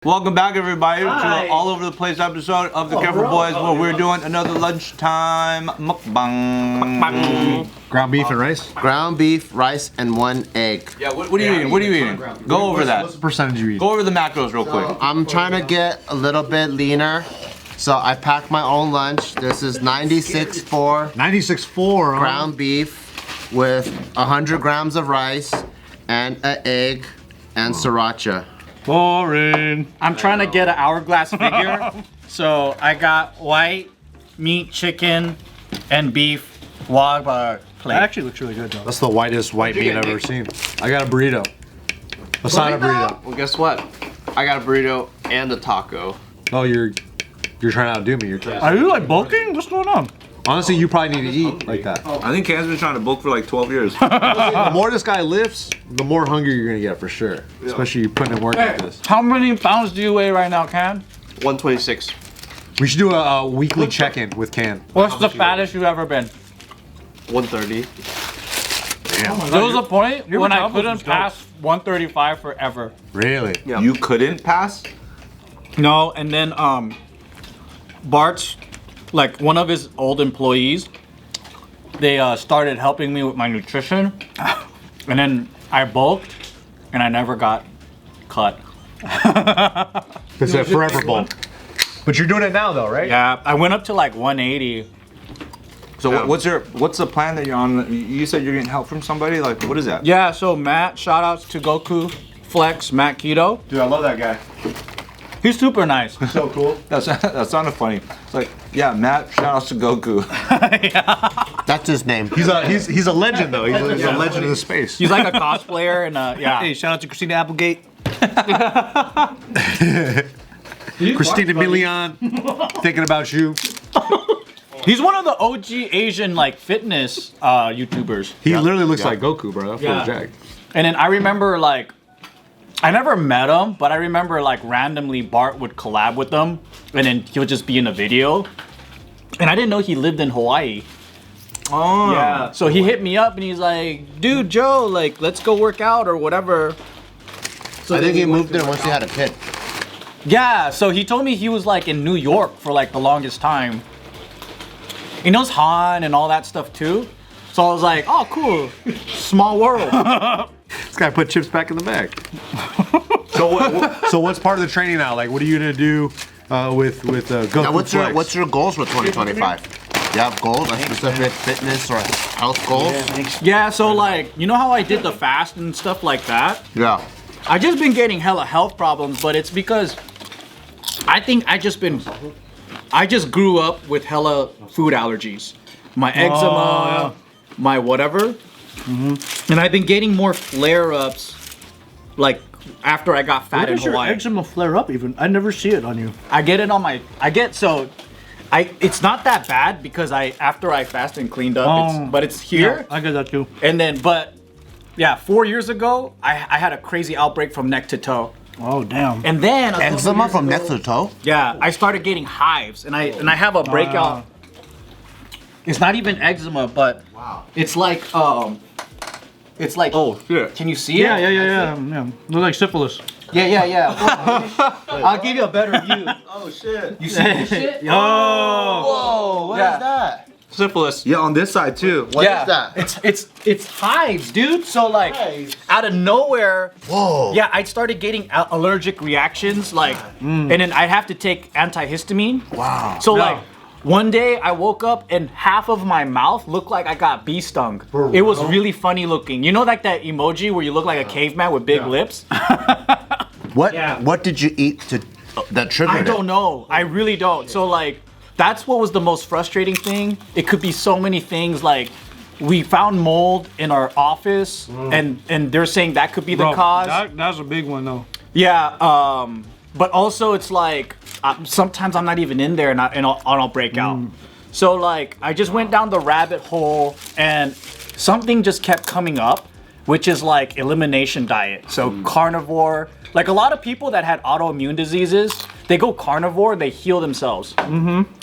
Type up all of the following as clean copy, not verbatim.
Welcome back, everybody, Hi. to an all over the place episode of the Careful Boys, where we're doing another lunchtime mukbang. Ground beef and rice? Ground beef, rice, and 1 egg. Yeah, what are you eating? What are you eating? Go over that. What's the percentage you eat? Go over the macros real quick. I'm trying to get a little bit leaner, so I packed my own lunch. This is 96.4 96.4. ground beef with 100 grams of rice and an egg and sriracha. Boring. I'm trying to get an hourglass figure. So I got white meat, chicken, and beef wagyu plate. That actually looks really good though. That's the whitest white meat I've ever seen. I got a burrito. That's not a burrito. Well, guess what? I got a burrito and a taco. Oh, you're trying to outdo me. Are you like bulking? What's going on? Honestly, you probably need to eat like that. I think Can's been trying to bulk for like 12 years. The more this guy lifts, the more hungry you're gonna get for sure. Especially you putting in work like this. How many pounds do you weigh right now, Can? 126. We should do a weekly check-in with Can. What's the fattest you've ever been? 130. There was a point Your when I metabolism's couldn't pass 135 forever. Really? Yeah. You couldn't pass? No, and then Bart's, like one of his old employees, they started helping me with my nutrition, and then I bulked, and I never got cut. It's a forever bulk. But you're doing it now though, right? Yeah, I went up to like 180. So what's the plan that you're on? You said you're getting help from somebody? Like, what is that? Yeah, so Matt, shout outs to Goku Flex, Matt Keto. Dude, I love that guy. He's super nice. So cool. That sounded funny. It's like, yeah, Matt, shout outs to Goku. That's his name. He's a legend though. He's a legend of the space. He's like a cosplayer and yeah. Hey, shout out to Christina Applegate. Christina Milian, thinking about you. He's one of the OG Asian like fitness YouTubers. He literally looks like Goku, bro. That's Yeah. Jack. And then I remember like, I never met him, but I remember like randomly Bart would collab with them and then he'll just be in a video. And I didn't know he lived in Hawaii. Oh. Yeah. So he hit me up and he's like, dude, Joe, like, let's go work out or whatever. So I then think he we went moved there once he had a kid. Yeah, so he told me he was like in New York for like the longest time. He knows Han and all that stuff too. So I was like, oh, cool. Small world. This guy put chips back in the bag. So what's part of the training now? Like, what are you gonna do with Goku Now, Flex? what's your goals for 2025? You have goals, like specific fitness or health goals? Yeah, so like, you know how I did the fast and stuff like that? Yeah. I just been getting hella health problems, but it's because I think I just grew up with hella food allergies. My eczema, my whatever. And I've been getting more flare-ups like after I got fat in Does your Hawaii. eczema flare up even? I never see it on you. I get it on my it's not that bad because after I fasted and cleaned up, but it's here. Yeah, I get that too. And then, but yeah, 4 years ago, I had a crazy outbreak from neck to toe. Oh damn. And then Eczema from neck to toe? yeah, I started getting hives, and I have a breakout. It's not even eczema, but it's like oh shit. Can you see Yeah, it? yeah. Look like syphilis. Yeah. I'll give you a better view. Oh shit. You see this shit? Whoa, what is that? Syphilis. Yeah, on this side too. What is that? It's hives, dude. So like out of nowhere, Whoa. yeah, I started getting allergic reactions, like, and then I'd have to take antihistamine. Wow. So like, one day I woke up and half of my mouth looked like I got bee stung. It was really funny looking. You know, like that emoji where you look like a caveman with big lips? What did you eat that triggered I it? don't know. I really don't. So like, that's what was the most frustrating thing. It could be so many things. Like, we found mold in our office, and they're saying that could be the cause. That's a big one though. Yeah. But also it's like sometimes I'm not even in there and I'll break out. So like I just went down the rabbit hole and something just kept coming up, which is like elimination diet. So carnivore. Like a lot of people that had autoimmune diseases, they go carnivore, they heal themselves.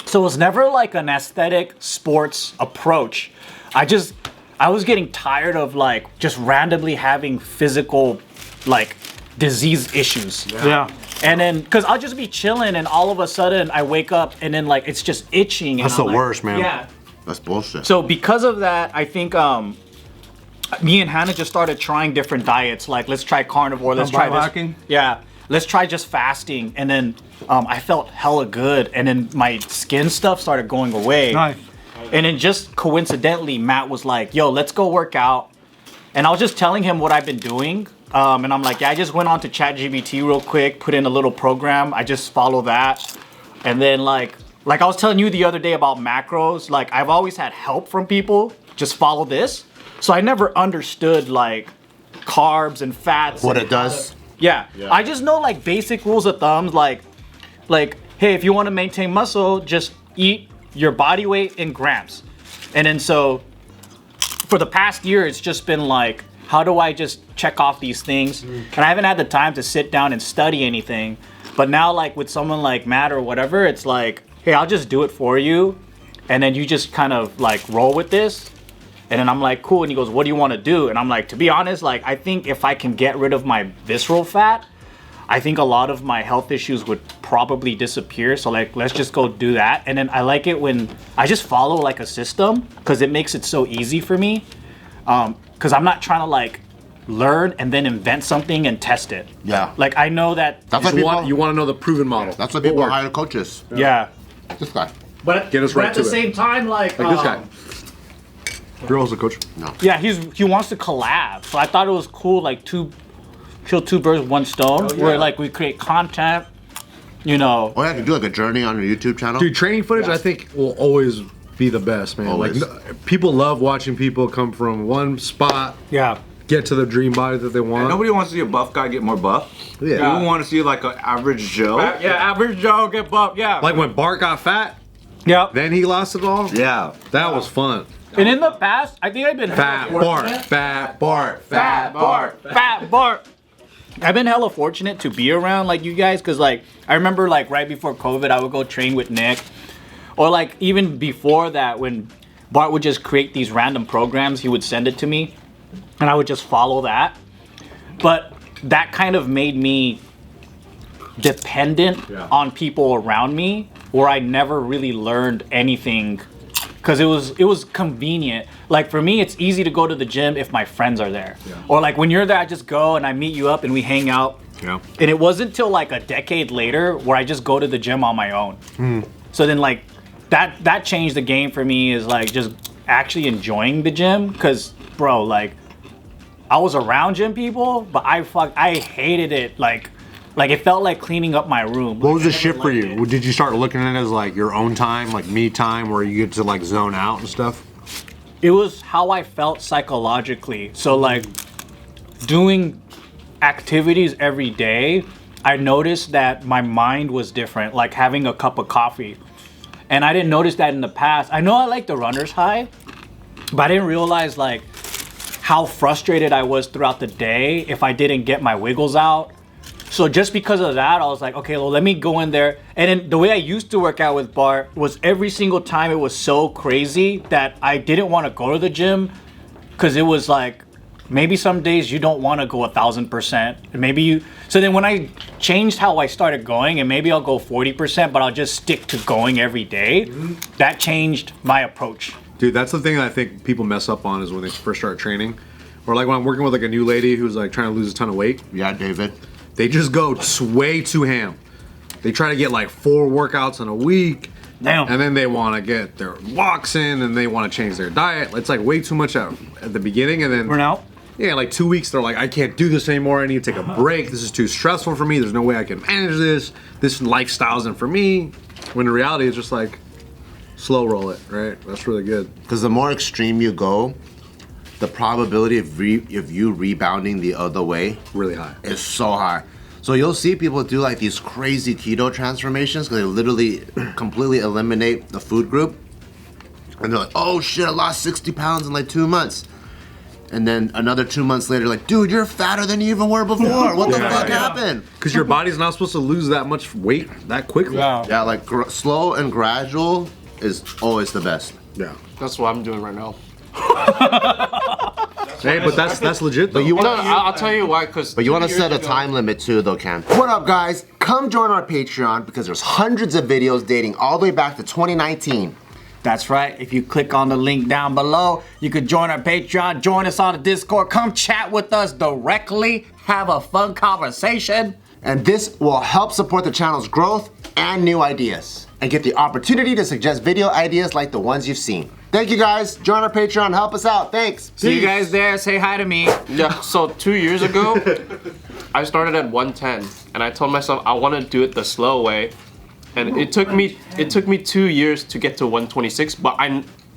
So it was never like an aesthetic sports approach. I was getting tired of like just randomly having physical like disease issues. Yeah. And then, cause I'll just be chilling, and all of a sudden I wake up, and then like it's just itching. And That's I'm the like, worst, man. Yeah. That's bullshit. So because of that, I think me and Hannah just started trying different diets. Like, let's try carnivore. Let's try this. Biohacking? Yeah. Let's try just fasting. And then I felt hella good, and then my skin stuff started going away. Nice. And then just coincidentally, Matt was like, "Yo, let's go work out." And I was just telling him what I've been doing. And I'm like, yeah, I just went on to ChatGPT real quick, put in a little program. I just follow that. And then like I was telling you the other day about macros, like I've always had help from people, just follow this. So I never understood like carbs and fats. What and it does? Yeah. I just know like basic rules of thumbs, like, hey, if you want to maintain muscle, just eat your body weight in grams. And then so for the past year, it's just been like, how do I just check off these things? And I haven't had the time to sit down and study anything. But now like with someone like Matt or whatever, it's like, hey, I'll just do it for you. And then you just kind of like roll with this. And then I'm like, cool. And he goes, what do you want to do? And I'm like, to be honest, like, I think if I can get rid of my visceral fat, I think a lot of my health issues would probably disappear. So like, let's just go do that. And then I like it when I just follow like a system because it makes it so easy for me. Because I'm not trying to like learn and then invent something and test it. Yeah. Like I know that. That's why people. You want to know the proven model. That's why people hire coaches. Yeah. This guy. But, Get us but right at the to it. same time, like Like this guy. You're also a coach. No. yeah, he wants to collab. So I thought it was cool, like kill two birds with one stone, where like we create content, you know. Oh, yeah, you do like a journey on your YouTube channel. Dude, training footage I think will always be the best, man. Always. Like people love watching people come from one spot, Yeah. get to the dream body that they want. Nobody wants to see a buff guy get more buff. Yeah. We want to see like an average Joe. Yeah, average Joe get bumped. Yeah. Like when Bart got fat, Yep. then he lost it all. Yeah. That was fun. And in the past, I think I've been Fat Bart, fat Bart, fat Bart. Fat Bart. I've been hella fortunate to be around like you guys, cause like I remember like right before COVID, I would go train with Nick, or like even before that when Bart would just create these random programs, he would send it to me, and I would just follow that. But that kind of made me dependent on people around me, where I never really learned anything. Cause it was convenient. Like for me, it's easy to go to the gym if my friends are there. Or like when you're there, I just go and I meet you up and we hang out. Yeah. And it wasn't till like a decade later where I just go to the gym on my own. So then like that changed the game for me, is like just actually enjoying the gym. Cause bro, like I was around gym people, but I hated it. Like it felt like cleaning up my room. What was Like, the I shift never for liked you? it. Did you start looking at it as like your own time, like me time, where you get to like zone out and stuff? It was how I felt psychologically. So like doing activities every day, I noticed that my mind was different, like having a cup of coffee. And I didn't notice that in the past. I know I like the runner's high, but I didn't realize like how frustrated I was throughout the day if I didn't get my wiggles out. So just because of that, I was like, okay, well, let me go in there. And then the way I used to work out with Bart was every single time it was so crazy that I didn't want to go to the gym, because it was like, maybe some days you don't want to go 1,000%. And maybe you, so then when I changed how I started going, and maybe I'll go 40%, but I'll just stick to going every day, that changed my approach. Dude, that's the thing that I think people mess up on, is when they first start training. Or like when I'm working with like a new lady who's like trying to lose a ton of weight. Yeah, David. They just go way too ham. They try to get like 4 workouts in a week. Damn. And then they want to get their walks in, and they want to change their diet. It's like way too much at the beginning, and then Burn out? yeah, like 2 weeks they're like, I can't do this anymore. I need to take a break. This is too stressful for me. There's no way I can manage this. This lifestyle isn't for me. When in reality, it's just like slow roll it, right? That's really good. Because the more extreme you go, the probability of you rebounding the other way Really high. is so high. So you'll see people do like these crazy keto transformations because they literally completely eliminate the food group. And they're like, oh shit, I lost 60 pounds in like 2 months. And then another 2 months later, like, dude, you're fatter than you even were before. What the fuck happened? Because your body's not supposed to lose that much weight that quickly. Yeah, like slow and gradual is always the best. Yeah. That's what I'm doing right now. Hey, but that's legit though. But you No, want I'll tell you why. Because But you want to set a time limit too, though, Cam. What up, guys? Come join our Patreon because there's hundreds of videos dating all the way back to 2019. That's right. If you click on the link down below, you can join our Patreon, join us on the Discord, come chat with us directly, have a fun conversation. And this will help support the channel's growth and new ideas. And get the opportunity to suggest video ideas like the ones you've seen. Thank you guys. Join our Patreon. Help us out. Thanks. See you guys there. Say hi to me. yeah, so 2 years ago, I started at 110, and I told myself I want to do it the slow way, and it took me 2 years to get to 126. But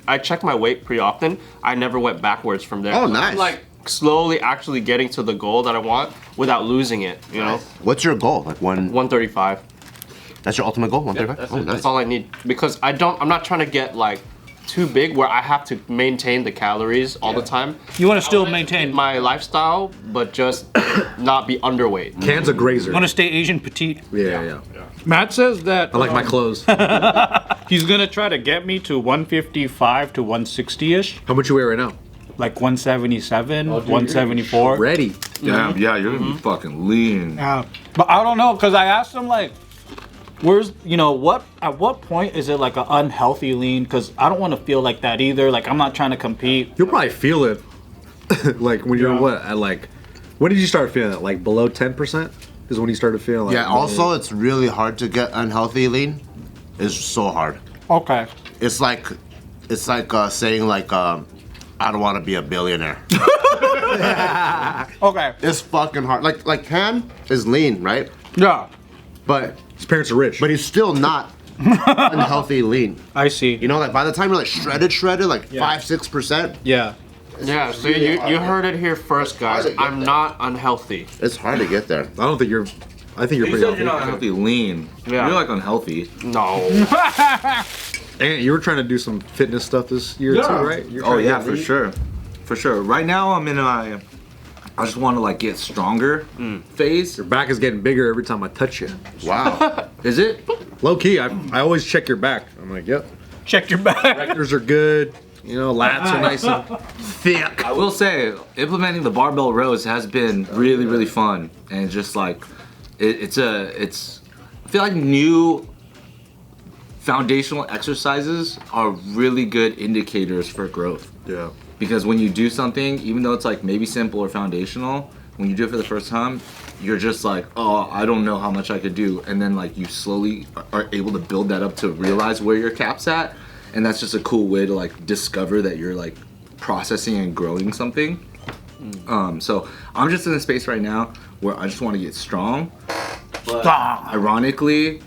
I check my weight pretty often. I never went backwards from there. Oh, nice. I'm like slowly actually getting to the goal that I want without losing it. You know, What's your goal? Like 135. That's your ultimate goal? 135? That's Oh, it. nice. That's all I need because I'm not trying to get like too big where I have to maintain the calories all the time. You want to still maintain. My lifestyle, but just not be underweight. Can's a grazer. Want to stay Asian petite? Yeah. Matt says that I like my clothes. he's gonna try to get me to 155 to 160-ish, How much you weigh right now? like 177, 174. Ready. Damn, yeah, you're gonna be fucking lean. Yeah, but I don't know because I asked him like, where's at what point is it like an unhealthy lean? Because I don't want to feel like that either. Like I'm not trying to compete. You'll probably feel it. Like when you're when did you start feeling it? Like below 10% is when you started feeling like. Yeah, also, it's really hard to get unhealthy lean. It's so hard. Okay. It's like saying like, I don't want to be a billionaire. Okay. It's fucking hard. Like Cam is lean, right? Yeah. But His parents are rich. he's still not unhealthy lean. I see. You know, like by the time you're like shredded, like 5-6%, Yeah. Yeah, so you heard it here first, guys. I'm not unhealthy. it's hard to get there. I think you're pretty You said healthy. you're not healthy, lean. Yeah. You're like unhealthy. No. And you were trying to do some fitness stuff this year too, right? You're Oh trying to yeah, get for lean? sure, for sure. Right now I'm in I just want to like get stronger phase. Your back is getting bigger every time I touch you. Wow. Is it? Low key, I always check your back. I'm like, yep. Check your back. Vectors are good. You know, lats are nice and thick. I will say implementing the barbell rows has been really really fun and just like it's I feel like new foundational exercises are really good indicators for growth. Yeah. Because when you do something, even though it's like maybe simple or foundational, when you do it for the first time, you're just like, oh, I don't know how much I could do. And then like you slowly are able to build that up to realize where your cap's at. And that's just a cool way to like discover that you're like processing and growing something. So I'm just in a space right now where I just want to get strong. But ironically,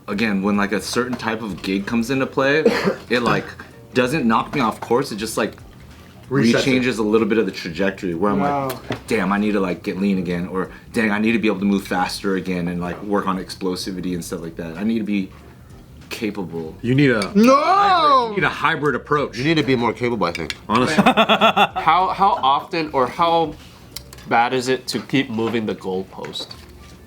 again, when like a certain type of gig comes into play, it like doesn't knock me off course. It just like rechanges a little bit of the trajectory where I'm like, damn, I need to like get lean again, or dang, I need to be able to move faster again and like work on explosivity and stuff like that. I need to be capable. You need a hybrid approach. You need to be more capable, I think. Honestly. How often or how bad is it to keep moving the goalpost?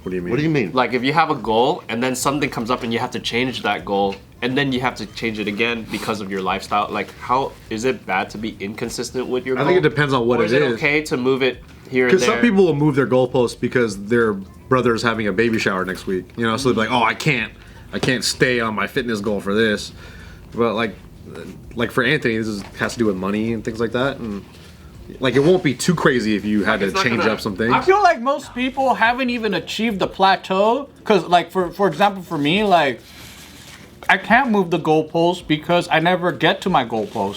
What do you mean? What do you mean? Like if you have a goal and then something comes up and you have to change that goal and then you have to change it again because of your lifestyle, like how is it bad to be inconsistent with your goal? I think it depends on what or it is it is. okay to move it here and Because there? some people will move their goalposts because their brother's having a baby shower next week. You know, so they'll be like, oh, I can't stay on my fitness goal for this. But like for Anthony, has to do with money and things like that. And like it won't be too crazy if you had to it's not change gonna- up some things. I feel like most people haven't even achieved the plateau. Cause like for example for me, like I can't move the goalpost because I never get to my goalpost.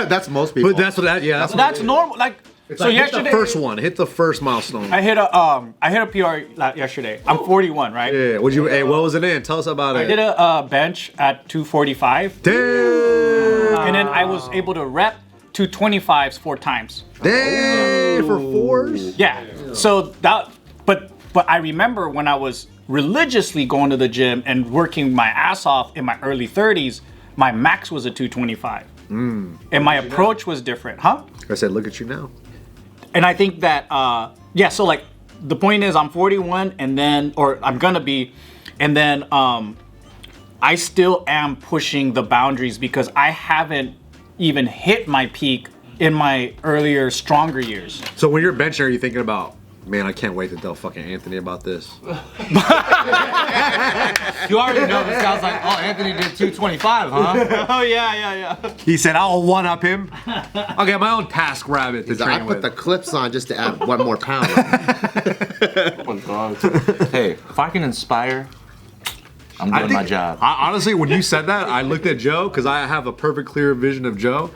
That's most people. But that's what that yeah. That's normal. Like so like, hit yesterday the first one, hit the first milestone. I hit a PR yesterday. I'm 41, right? Yeah. Hey, what was it in? Tell us about it. I did a bench at 245, Damn. and then I was able to rep 225s 4 times. Damn. For fours. Yeah. So that, but I remember when I was religiously going to the gym and working my ass off in my early 30s, my max was a 225, and my approach was different, huh? I said, look at you now. And I think that so like the point is I'm 41 and then or I'm gonna be, and then I still am pushing the boundaries because I haven't even hit my peak in my earlier, stronger years. So when you're benching, are you thinking about, man, I can't wait to tell fucking Anthony about this? You already know this sounds like, oh, Anthony did 225, huh? Oh yeah. He said, I'll one up him. I'll get my own task rabbit to He's like, train I put with. the clips on just to add 1 more pound. Oh my god. Hey, if I can inspire, I'm doing my job. Honestly, when you said that, I looked at Joe because I have a perfect clear vision of Joe.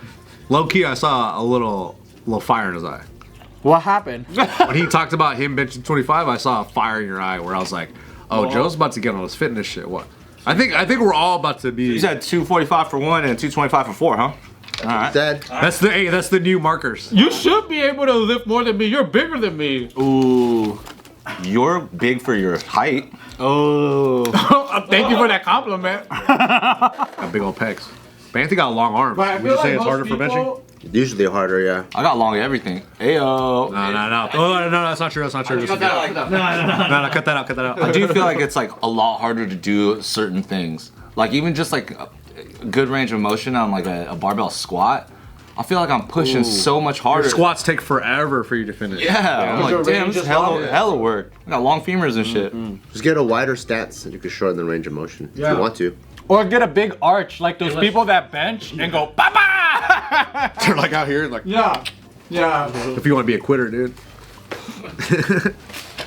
Low key, I saw a little fire in his eye. What happened? When he talked about him benching 25, I saw a fire in your eye where I was like, oh, Joe's about to get on his fitness shit. What? I think we're all about to be. You said 245 for 1 and 225 for 4, huh? All right. Dead. That's the new markers. You should be able to lift more than me. You're bigger than me. Ooh, you're big for your height. Oh. Thank you for that compliment. Got big old pecs. But Anthony got long arms. Would you say it's harder for benching? Usually harder, yeah. I got long everything. Ayo. No. Oh, no, that's not true. That's not true. No, cut that out. I do feel like it's like a lot harder to do certain things. Like even just like a good range of motion on like a barbell squat. I feel like I'm pushing so much harder. Squats take forever for you to finish. Yeah, I'm like, damn, this is hella work. I got long femurs and shit. Just get a wider stance and you can shorten the range of motion if you want to. Or get a big arch like those people that bench and go, "Baba!" They're like out here, like, Yeah. if you want to be a quitter, dude.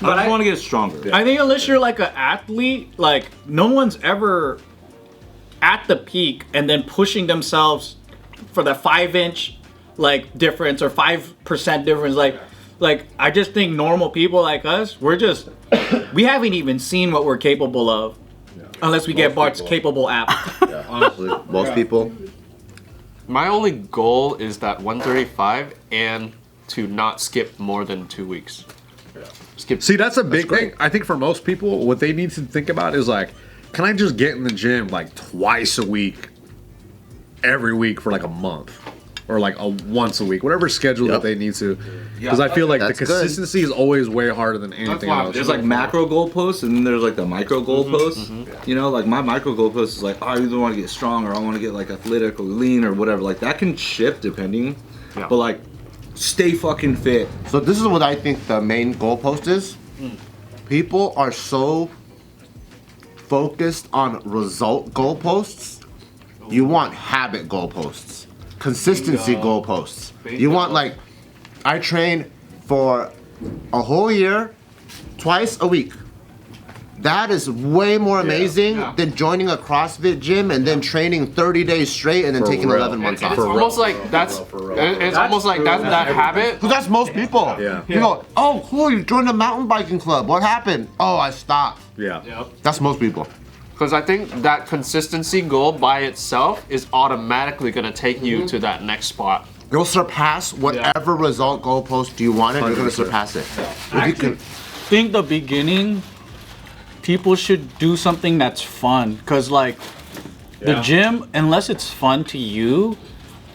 But I want to get stronger. I think unless you're like an athlete, like no one's ever at the peak and then pushing themselves for the 5-inch like difference or 5% difference. Like I just think normal people like us, we haven't even seen what we're capable of. Unless we get Bart's capable app. Yeah, honestly, most people. My only goal is that 135 and to not skip more than 2 weeks. See, that's a big thing. I think for most people, what they need to think about is like, can I just get in the gym like twice a week, every week for like a month? Or like once a week, whatever schedule that they need to. Because I feel like the consistency is always way harder than anything else. There's like macro goalposts and then there's like the micro goalposts. You know, like my micro goalpost is like, oh, I either want to get strong or I want to get like athletic or lean or whatever. Like that can shift depending. But like, stay fucking fit. So this is what I think the main goalpost is. People are so focused on result goalposts. You want habit goalposts. Consistency goalposts. You want like, I train for a whole year, twice a week. That is way more amazing than joining a CrossFit gym and then training 30 days straight and then taking 11 months off. It's almost like that's that habit. Because that's most people. Yeah. You go, oh cool, you joined a mountain biking club. What happened? Oh, I stopped. Yeah. That's most people. Because I think that consistency goal by itself is automatically gonna take you to that next spot. You'll surpass whatever result goalpost you wanted. You're gonna surpass it. If you can, think the beginning, people should do something that's fun. Cause like the gym, unless it's fun to you,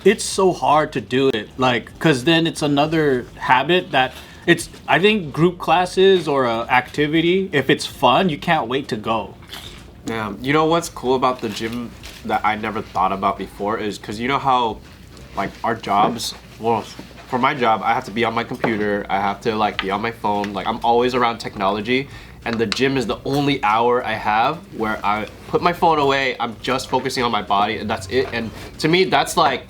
it's so hard to do it. Like, cause then it's another habit that I think group classes or a activity, if it's fun, you can't wait to go. Yeah, you know what's cool about the gym that I never thought about before is because you know how, like, our jobs, well, for my job, I have to be on my computer, I have to, like, be on my phone, like, I'm always around technology, and the gym is the only hour I have where I put my phone away, I'm just focusing on my body, and that's it, and to me, that's, like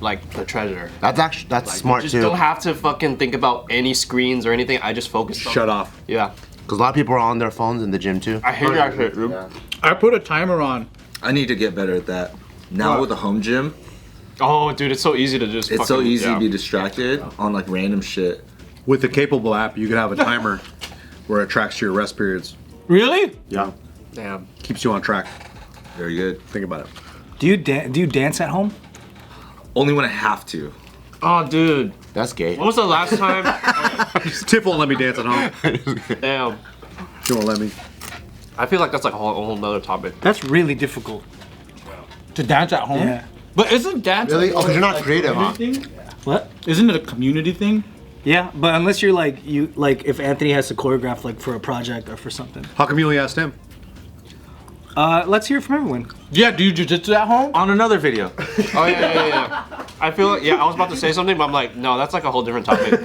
the treasure. that's smart You too. just don't have to fucking think about any screens or anything, I just focus. Shut off. Yeah. Because a lot of people are on their phones in the gym too. I hate that shit, dude. I put a timer on. I need to get better at that. Now with a home gym, Oh, dude, it's so easy to just it's so fucking- easy yeah. to be distracted on like random shit. With the capable app, you can have a timer where it tracks your rest periods. Really? Yeah. Damn. Keeps you on track. Very good. Think about it. Do you dance at home? Only when I have to. Oh, dude. That's gay. When was the last time? Tiff won't let me dance at home. Damn. She won't let me. I feel like that's like a whole nother topic. That's really difficult. To dance at home? Yeah. But isn't dance Really? a Oh, 'cause you're not like, creative, huh? community thing? What? Isn't it a community thing? Yeah, but unless you're like if Anthony has to choreograph like for a project or for something. How come you only asked him? Let's hear it from everyone. Yeah, do you jujitsu at home? On another video. Oh yeah. I feel like, yeah, I was about to say something, but I'm like, no, that's like a whole different topic.